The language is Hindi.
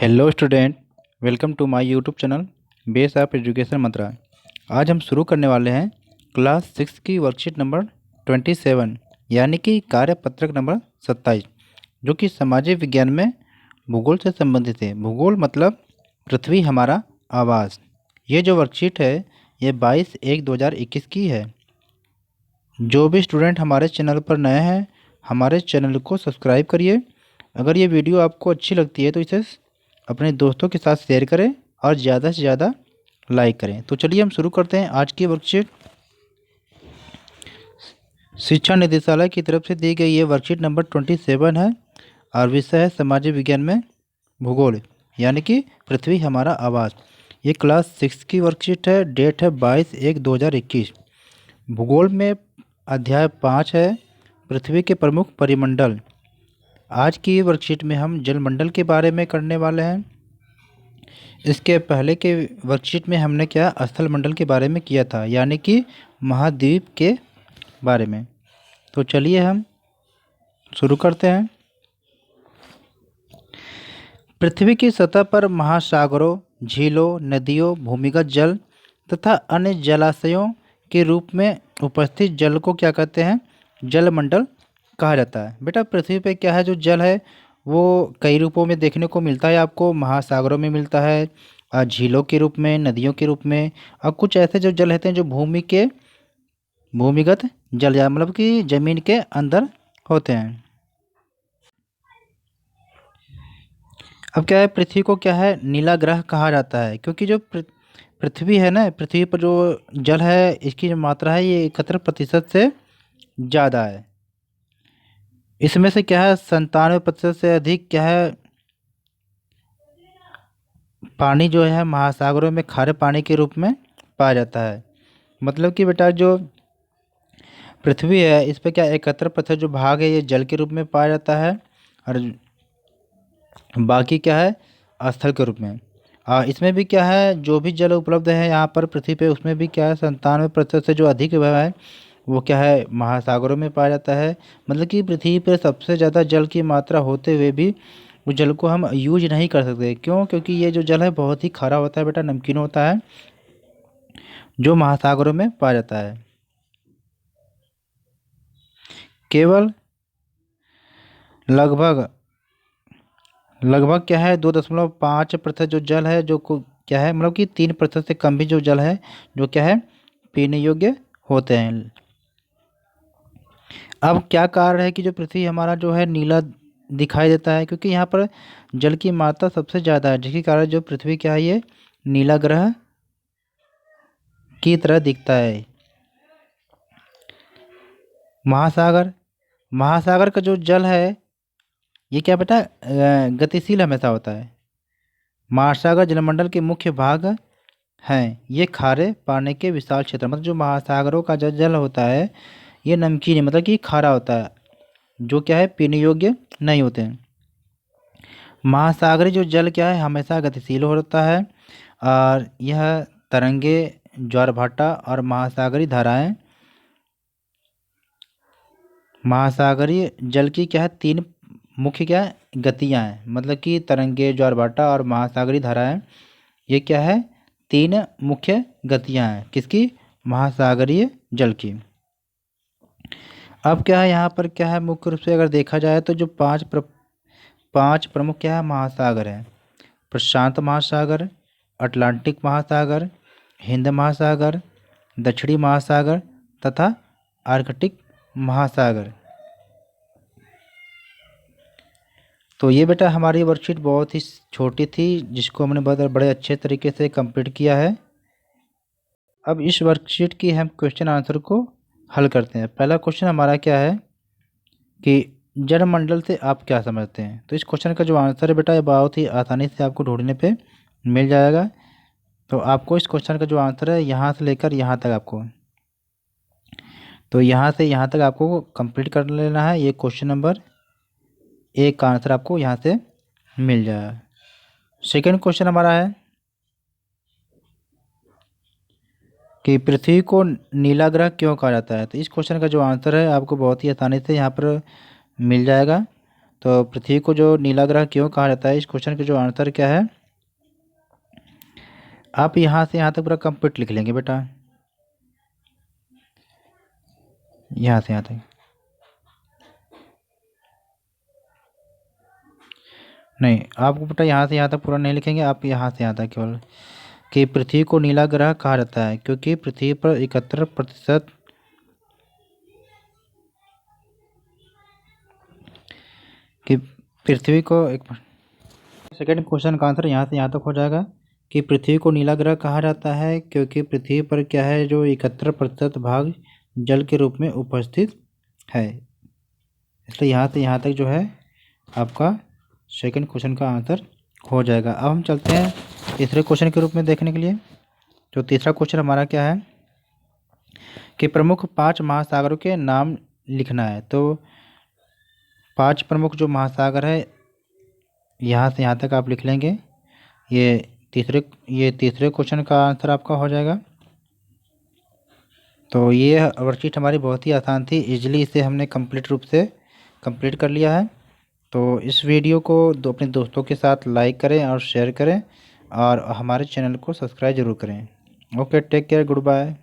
Hello student, welcome to my YouTube channel base of education Mantra. आज हम शुरू करने वाले हैं क्लास 6 की वर्कशीट नंबर 27 यानी कि कार्यपत्रक नंबर 27, जो कि सामाजिक विज्ञान में भूगोल से संबंधित है। भूगोल मतलब पृथ्वी हमारा आवास। ये जो वर्कशीट है ये 22/1/2021 की है। जो भी स्टूडेंट हमारे चैनल पर नए हैं, हमारे चैनल को सब्सक्राइब करिए। अगर ये वीडियो आपको अच्छी लगती है तो इसे अपने दोस्तों के साथ शेयर करें और ज़्यादा से ज़्यादा लाइक करें। तो चलिए हम शुरू करते हैं आज की वर्कशीट। शिक्षा निदेशालय की तरफ से दी गई ये वर्कशीट नंबर 27 है और विषय है सामाजिक विज्ञान में भूगोल यानी कि पृथ्वी हमारा आवास। ये क्लास 6 की वर्कशीट है। डेट है 22/1/2021। भूगोल में अध्याय 5 है पृथ्वी के प्रमुख परिमंडल। आज की वर्कशीट में हम जलमंडल के बारे में करने वाले हैं। इसके पहले के वर्कशीट में हमने क्या स्थल मंडल के बारे में किया था, यानी कि महाद्वीप के बारे में। तो चलिए हम शुरू करते हैं। पृथ्वी की सतह पर महासागरों, झीलों, नदियों, भूमिगत जल तथा अन्य जलाशयों के रूप में उपस्थित जल को क्या कहते हैं? जलमंडल कहा जाता है। बेटा पृथ्वी पे क्या है, जो जल है वो कई रूपों में देखने को मिलता है। आपको महासागरों में मिलता है, झीलों के रूप में, नदियों के रूप में, और कुछ ऐसे जो जल रहते हैं जो भूमिगत जल या मतलब कि जमीन के अंदर होते हैं। अब क्या है, पृथ्वी को क्या है, नीला ग्रह कहा जाता है, क्योंकि जो पृथ्वी है ना, पृथ्वी पर जो जल है इसकी जो मात्रा है ये 71% से ज़्यादा है। इसमें से क्या है 97% से अधिक क्या है पानी जो है महासागरों में खारे पानी के रूप में पाया जाता है। मतलब कि बेटा जो पृथ्वी है इस पर क्या 71% जो भाग है ये जल के रूप में पाया जाता है और बाकी क्या है स्थल के रूप में। इसमें भी क्या है जो भी जल उपलब्ध है यहाँ पर पृथ्वी पे, उसमें भी क्या है 97% से जो अधिक वह है वो क्या है महासागरों में पाया जाता है। मतलब कि पृथ्वी पर सबसे ज़्यादा जल की मात्रा होते हुए भी उस जल को हम यूज नहीं कर सकते। क्यों? क्योंकि ये जो जल है बहुत ही खारा होता है बेटा, नमकीन होता है, जो महासागरों में पाया जाता है। केवल लगभग लगभग क्या है 2.5% जो जल है जो क्या है मतलब कि 3% से कम भी जो जल है जो क्या है पीने योग्य होते हैं। अब क्या कारण है कि जो पृथ्वी हमारा जो है नीला दिखाई देता है? क्योंकि यहाँ पर जल की मात्रा सबसे ज़्यादा है, जिसके कारण जो पृथ्वी क्या है ये नीला ग्रह की तरह दिखता है। महासागर महासागर का जो जल है ये क्या बेटा गतिशील हमेशा होता है। महासागर जलमंडल के मुख्य भाग हैं। ये खारे पानी के विशाल क्षेत्र, मतलब जो महासागरों का जो जल होता है ये नमकीन है, मतलब कि खारा होता है, जो क्या है पीने योग्य नहीं होते हैं। महासागरीय जो जल क्या है हमेशा गतिशील होता है और यह तरंगे, ज्वार भाटा और महासागरीय धाराएं। महासागरीय जल की क्या है 3 मुख्य क्या है गतियाँ हैं, मतलब कि तरंगे, ज्वार भाटा और महासागरीय धाराएं। ये क्या है 3 मुख्य गतियाँ हैं किसकी? महासागरीय जल की। अब क्या है यहाँ पर क्या है मुख्य रूप से अगर देखा जाए तो जो 5 प्रमुख क्या है महासागर हैं। प्रशांत महासागर, अटलांटिक महासागर, हिंद महासागर, दक्षिणी महासागर तथा आर्कटिक महासागर। तो ये बेटा हमारी वर्कशीट बहुत ही छोटी थी, जिसको हमने बहुत बड़े अच्छे तरीके से कंप्लीट किया है। अब इस वर्कशीट की हम क्वेश्चन आंसर को हल करते हैं। पहला क्वेश्चन हमारा क्या है कि जलमंडल से आप क्या समझते हैं? तो इस क्वेश्चन का जो आंसर है बेटा ये बहुत ही आसानी से आपको ढूंढने पे मिल जाएगा। तो आपको इस क्वेश्चन का जो आंसर है यहाँ से लेकर यहाँ तक आपको, तो यहाँ से यहाँ तक आपको कंप्लीट कर लेना है। ये क्वेश्चन नंबर 1 का आंसर आपको यहाँ से मिल जाएगा। सेकंड क्वेश्चन हमारा है कि पृथ्वी को नीला ग्रह क्यों कहा जाता है? तो इस क्वेश्चन का जो आंसर है आपको बहुत ही आसानी से यहाँ पर मिल जाएगा। तो पृथ्वी को जो नीला ग्रह क्यों कहा जाता है, इस क्वेश्चन का जो आंसर क्या है, आप यहाँ से यहाँ तक पूरा कंप्लीट लिख लेंगे बेटा, यहाँ से यहाँ तक नहीं, आपको बेटा यहाँ से यहाँ तक पूरा नहीं लिखेंगे, आप यहाँ से यहाँ तक केवल कि पृथ्वी को नीला ग्रह कहा जाता है क्योंकि पृथ्वी पर 71% कि पृथ्वी को एक सेकेंड क्वेश्चन का आंसर यहाँ से यहाँ तक हो जाएगा कि पृथ्वी को नीला ग्रह कहा जाता है क्योंकि पृथ्वी पर क्या है, जो 71% भाग जल के रूप में उपस्थित है। इसलिए यहाँ से यहाँ तक जो है आपका सेकंड क्वेश्चन का आंसर हो जाएगा। अब हम चलते हैं तीसरे क्वेश्चन के रूप में देखने के लिए। तो तीसरा क्वेश्चन हमारा क्या है कि प्रमुख 5 महासागरों के नाम लिखना है। तो 5 प्रमुख जो महासागर है, यहाँ से यहाँ तक आप लिख लेंगे। ये तीसरे क्वेश्चन का आंसर आपका हो जाएगा। तो ये वर्कशीट हमारी बहुत ही आसान थी, इजीली इसे हमने कंप्लीट कर लिया है। तो इस वीडियो को अपने दोस्तों के साथ लाइक करें और शेयर करें और हमारे चैनल को सब्सक्राइब ज़रूर करें। Okay, take care, good bye.